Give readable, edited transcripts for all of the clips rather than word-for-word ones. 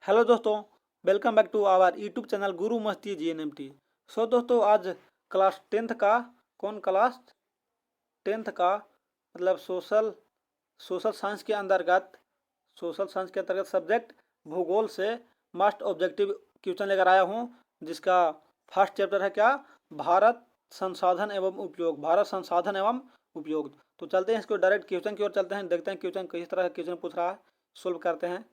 Hello दोस्तों, welcome back to our YouTube channel Guru Masti GNMT। So दोस्तों, आज क्लास टेंथ का क्लास टेंथ का मतलब सोशल साइंस के अंतर्गत सब्जेक्ट भूगोल से मस्ट ऑब्जेक्टिव क्वेश्चन लेकर आया हूँ, जिसका फर्स्ट चैप्टर है क्या, भारत संसाधन एवं उपयोग। भारत संसाधन एवं उपयोग। तो चलते हैं इसको डायरेक्ट क्वेश्चन की ओर चलते हैं, देखते हैं क्वेश्चन किस तरह का क्वेश्चन पूछ रहा है, सोल्व करते हैं।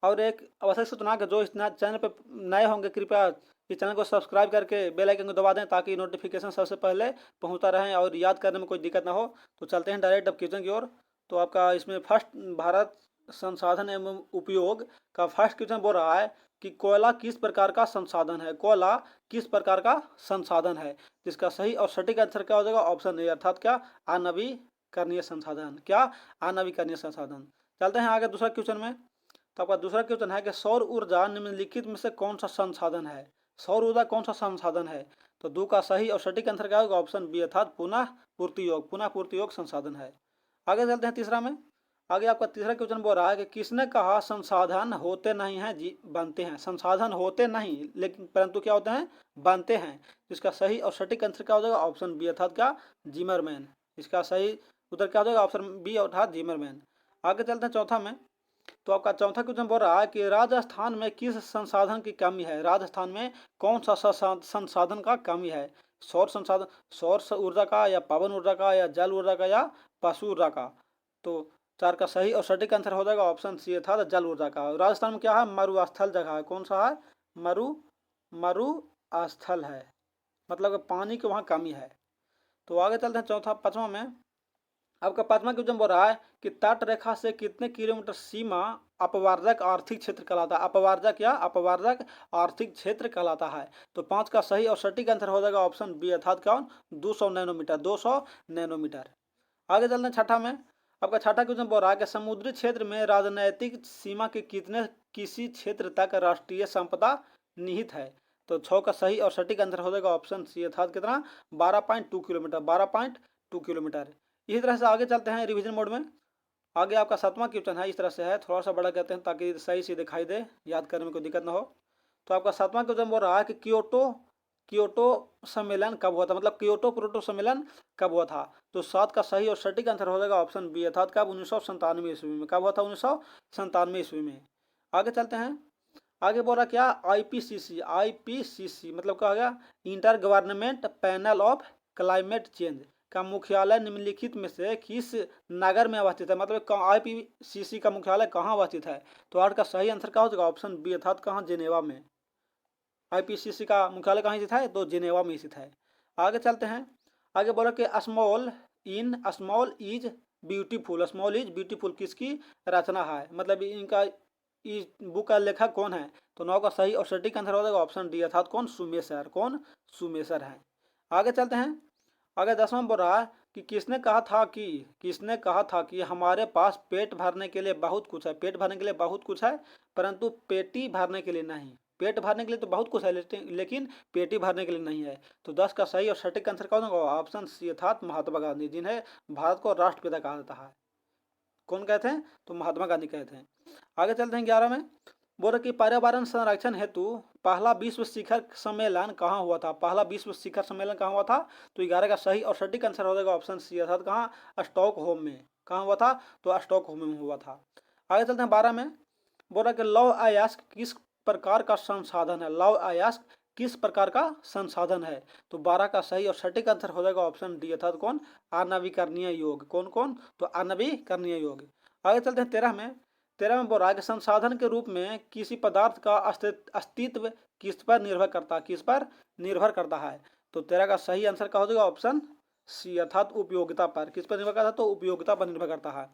और एक आवश्यक सूचना कि जो इस चैनल पर नए होंगे, कृपया इस चैनल को सब्सक्राइब करके बेल आइकन को दबा दें ताकि नोटिफिकेशन सबसे पहले पहुंचता रहे और याद करने में कोई दिक्कत ना हो। तो चलते हैं डायरेक्ट अब क्वेश्चन की ओर। तो आपका इसमें फर्स्ट भारत संसाधन एवं उपयोग का फर्स्ट क्वेश्चन बोल रहा है कि कोयला किस प्रकार का संसाधन है। कोयला किस प्रकार का संसाधन है, जिसका सही और सटीक आंसर क्या हो जाएगा, ऑप्शन ए अर्थात क्या, अनवीकरणीय संसाधन। क्या, अनवीकरणीय संसाधन। चलते हैं आगे दूसरा क्वेश्चन में। तो आपका दूसरा क्वेश्चन है कि सौर ऊर्जा निम्नलिखित में से कौन सा संसाधन है। सौर ऊर्जा कौन सा संसाधन है। तो दो का सही और सटीक आंसर क्या होगा, ऑप्शन बी अर्थात पुनः पूर्ति योग। पुनः पूर्ति योग संसाधन है। आगे चलते हैं तीसरा में। आगे आपका तीसरा क्वेश्चन बोल रहा है कि किसने कहा संसाधन होते नहीं हैं बनते हैं। संसाधन होते नहीं लेकिन परंतु क्या होते हैं, बनते हैं। इसका सही और सटीक आंसर क्या हो जाएगा, ऑप्शन बी अर्थात क्या, जिमरमैन। इसका सही उत्तर क्या हो जाएगा, ऑप्शन बी अर्थात जिमरमैन। आगे चलते हैं चौथा में। तो आपका चौथा क्वेश्चन बोल रहा है कि राजस्थान में किस संसाधन की कमी है। राजस्थान में कौन सा संसाधन का कमी है। सौर संसाधन, सौर ऊर्जा का, या पवन ऊर्जा का, या जल ऊर्जा का, या पशु ऊर्जा का। तो चार का सही और सटीक आंसर हो जाएगा ऑप्शन सी था, जल ऊर्जा का। राजस्थान में क्या है, मरुस्थल जगह है। कौन सा है, मरुस्थल है, मतलब पानी की वहाँ कमी है। तो आगे चलते हैं पांचवा में। आपका पांचवा क्वेश्चन बोल रहा है कि तट रेखा से कितने किलोमीटर सीमा अपवार्जक आर्थिक क्षेत्र कहलाता है। अपवार्जक या अपवार्जक आर्थिक क्षेत्र कहलाता है। तो पांच का सही और सटीक आंसर हो जाएगा ऑप्शन बी अर्थात कौन, 200 नैनोमीटर। 200 नैनोमीटर। आगे चलते हैं छठा में। आपका छठा क्वेश्चन बोल रहा है कि समुद्री क्षेत्र में राजनैतिक सीमा के किसी क्षेत्र तक राष्ट्रीय संपदा निहित है। तो 6 का सही और सटीक आंसर हो जाएगा ऑप्शन सी अर्थात कितना, 12.2 किलोमीटर। 12.2 किलोमीटर। इसी तरह से आगे चलते हैं रिवीजन मोड में। आगे आपका सातवां क्वेश्चन है, इस तरह से है, थोड़ा सा बड़ा कहते हैं ताकि सही से दिखाई दे, याद करने में कोई दिक्कत ना हो। तो आपका सातवां क्वेश्चन बोल रहा है कि क्योटो सम्मेलन कब हुआ था, मतलब क्योटो प्रोटो सम्मेलन कब हुआ था। तो 7 का सही और सटीक आंसर हो जाएगा ऑप्शन बी अर्थात कब, 1997 ईस्वी में। कब हुआ था, 1997 ईस्वी में। आगे चलते हैं। आगे बोल रहा क्या, आईपीसीसी मतलब क्या हो गया, inter government panel of climate change का मुख्यालय निम्नलिखित में से किस नगर में अवस्थित है। मतलब आईपीसीसी का मुख्यालय कहाँ अवस्थित है। तो आठ का सही आंसर क्या हो जाएगा, ऑप्शन बी अर्थात कहाँ, जिनेवा में। आईपीसीसी का मुख्यालय कहाँ स्थित है, तो जिनेवा में स्थित है। आगे चलते हैं। आगे बोला कि small is beautiful. Small is beautiful किसकी रचना है, मतलब इनका इस बुक का लेखक कौन है। तो 9 का सही और सटीक आंसर हो जाएगा ऑप्शन डी अर्थात कौन, सुमेसर। कौन, सुमेसर है। आगे चलते हैं। आगे 10वां बोल रहा है कि किसने कहा था कि हमारे पास पेट भरने के लिए बहुत कुछ है। पेट भरने के लिए बहुत कुछ है परंतु पेटी भरने के लिए नहीं। पेट भरने के लिए तो बहुत कुछ है लेकिन पेटी भरने के लिए नहीं है। तो 10 का सही और सटीक आंसर कौन होगा, ऑप्शन सी अर्थात महात्मा गांधी, जिन्हें भारत को राष्ट्रपिता कहा जाता है। कौन कहते हैं, तो महात्मा गांधी कहते हैं। आगे चलते हैं 11 में। बोल रहे कि पर्यावरण संरक्षण हेतु पहला विश्व शिखर सम्मेलन कहाँ हुआ था। पहला विश्व शिखर सम्मेलन कहाँ हुआ था। तो 11 का सही और सटीक आंसर हो जाएगा ऑप्शन सी अर्थात कहाँ, स्टॉकहोम में। कहाँ हुआ था, तो स्टॉकहोम में हुआ था। आगे चलते हैं 12 में। बोल रहा कि लौह अयस्क किस प्रकार का संसाधन है। लौह अयस्क किस प्रकार का संसाधन है। तो 12 का सही और सटीक आंसर हो जाएगा ऑप्शन डी अर्थात कौन, आणविकरणीय योग। कौन कौन, तो आणविकरणीय योग। आगे चलते हैं 13 में। 13 में बोल रहा है कि संसाधन के रूप में किसी पदार्थ का अस्तित्व किस पर निर्भर करता है। किस पर निर्भर करता है। तो 13 का सही आंसर क्या हो जाएगा, ऑप्शन सी अर्थात उपयोगिता पर। किस पर निर्भर करता है, तो उपयोगिता पर निर्भर करता है।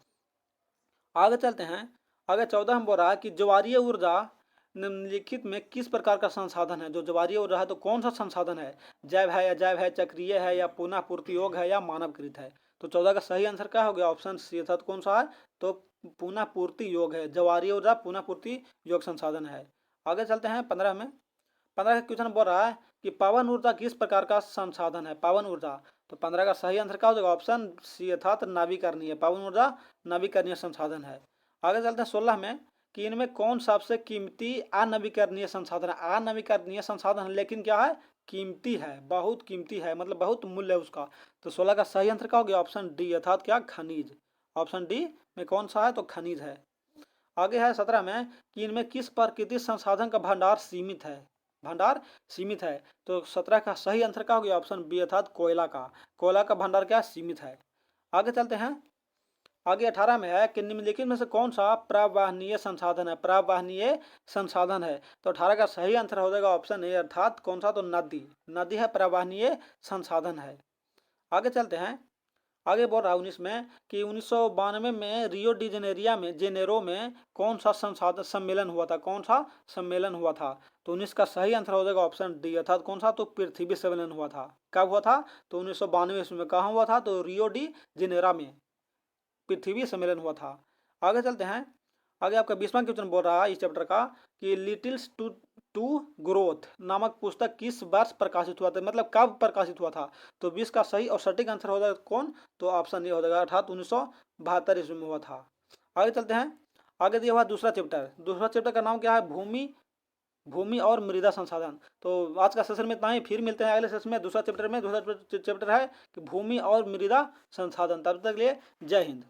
आगे चलते हैं। आगे 14 में बोल रहा है कि ज्वारीय ऊर्जा निम्नलिखित में किस प्रकार का संसाधन है। जो ज्वारीय ऊर्जा है तो कौन सा संसाधन है, जैव है, या जैव है, चक्रीय है, या पुनः पूर्ति योग है, या मानवकृत है। तो 14 का सही आंसर क्या हो गया, ऑप्शन सी अर्थात कौन सा है, तो पुनः पूर्ति योग है। ज्वारीय ऊर्जा पुनः पूर्ति योग संसाधन है। आगे चलते हैं 15 में। 15 का क्वेश्चन बोल रहा है कि पवन ऊर्जा किस प्रकार का संसाधन है। पवन ऊर्जा, तो 15 का सही आंसर क्या हो जाएगा, ऑप्शन सी अर्थात नवीकरणीय। पवन ऊर्जा नवीकरणीय संसाधन है। आगे चलते हैं 16 में कि इनमें कौन सबसे कीमती अनवीकरणीय संसाधन है। अनवीकरणीय संसाधन है लेकिन क्या है, कीमती है, बहुत कीमती है, मतलब बहुत मूल्य है उसका। तो 16 का सही आंसर क्या हो गया, ऑप्शन डी अर्थात क्या, खनिज। ऑप्शन डी में कौन सा है, तो खनिज है। आगे है 17 में कि इनमें किस प्राकृतिक संसाधन का भंडार सीमित है, भंडार सीमित है। तो 17 का सही आंसर क्या हो गया, ऑप्शन बी अर्थात कोयला का। कोयला का भंडार क्या, सीमित है। आगे चलते हैं, आगे 18 में है कि निम्नलिखित में से कौन सा प्रवाहनीय संसाधन है, प्रवाहनीय संसाधन है। तो 18 का सही आंसर हो जाएगा ऑप्शन ए अर्थात कौन सा, तो नदी। नदी है प्रवाहनीय संसाधन है। आगे चलते हैं, आगे बोल रहा है 19 में कि 1992 में रियो डी जेनेरो में कौन सा संसाधन सम्मेलन हुआ था, कौन सा सम्मेलन हुआ था। तो 19 का सही आंसर हो जाएगा ऑप्शन डी अर्थात कौन सा, तो पृथ्वी सम्मेलन हुआ था। कब हुआ था, तो 1992 ईस्वी में। कहाँ हुआ था, तो रियो डी जेनेरो में पृथ्वी सम्मेलन हुआ था। आगे चलते हैं, आगे आपका 20वां क्वेश्चन बोल रहा है इस चैप्टर का कि लिटिल्स टू ग्रोथ नामक पुस्तक किस वर्ष प्रकाशित हुआ था, मतलब कब प्रकाशित हुआ था। तो 20 का सही और सटीक आंसर हो जाएगा कौन, तो ऑप्शन ए हो जाएगा अर्थात 1972 ईस्वी में हुआ था। आगे चलते हैं, आगे दिया हुआ दूसरा चैप्टर, दूसरा चैप्टर का नाम क्या है, भूमि भूमि और मृदा संसाधन। तो आज का सेशन में इतना ही, फिर मिलते हैं अगले सेशन में दूसरा चैप्टर में। दूसरा चैप्टर है कि भूमि और मृदा संसाधन। तब तक के लिए जय हिंद।